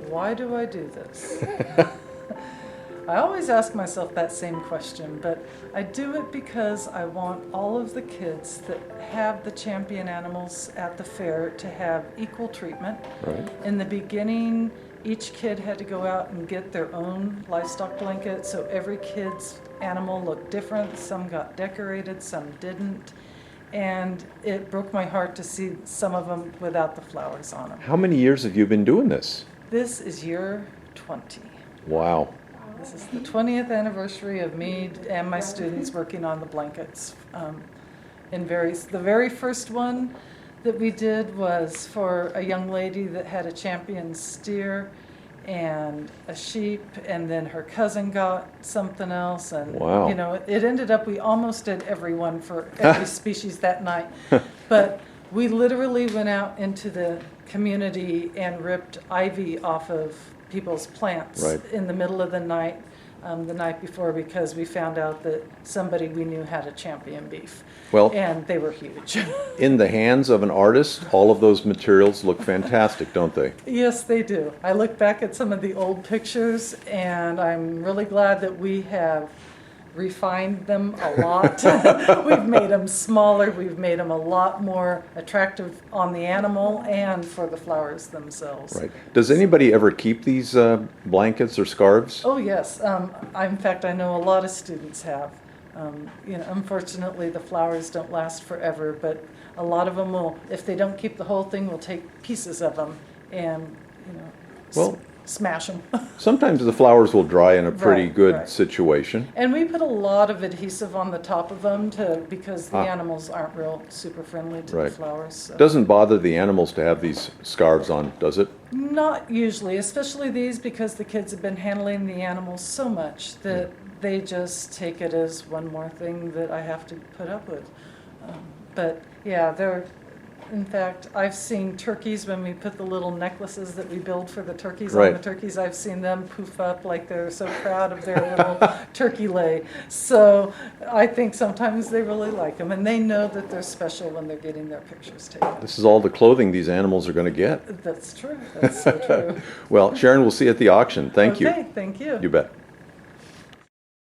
why do I do this? I always ask myself that same question, but I do it because I want all of the kids that have the champion animals at the fair to have equal treatment. Right. In the beginning, each kid had to go out and get their own livestock blanket, so every kid's animal looked different. Some got decorated, some didn't. And it broke my heart to see some of them without the flowers on them. How many years have you been doing this? This is year 20. Wow. This is the 20th anniversary of me and my students working on the blankets. The very first one that we did was for a young lady that had a champion steer and a sheep, and then her cousin got something else, and wow. You know, it ended up we almost did every one for every species that night. But we literally went out into the community and ripped ivy off of people's plants right. in the middle of the night before, because we found out that somebody we knew had a champion beef. Well, and they were huge. In the hands of an artist, all of those materials look fantastic, don't they? Yes, they do. I look back at some of the old pictures, and I'm really glad that we have refined them a lot. We've made them smaller. We've made them a lot more attractive on the animal and for the flowers themselves. Right. Does anybody ever keep these blankets or scarves? Oh, yes. In fact, I know a lot of students have. Unfortunately, the flowers don't last forever, but a lot of them will, if they don't keep the whole thing, will take pieces of them and, smash them. Sometimes the flowers will dry in a pretty Right, good right. situation. And we put a lot of adhesive on the top of them because the animals aren't real super friendly to the flowers. So. Doesn't bother the animals to have these scarves on, does it? Not usually, especially these, because the kids have been handling the animals so much that they just take it as one more thing that I have to put up with. But yeah, in fact, I've seen turkeys when we put the little necklaces that we build for the turkeys on the turkeys. I've seen them poof up like they're so proud of their little turkey lay. So I think sometimes they really like them, and they know that they're special when they're getting their pictures taken. This is all the clothing these animals are going to get. That's true. That's so true. Well, Sharon, we'll see you at the auction. Thank you. Okay, thank you. You bet.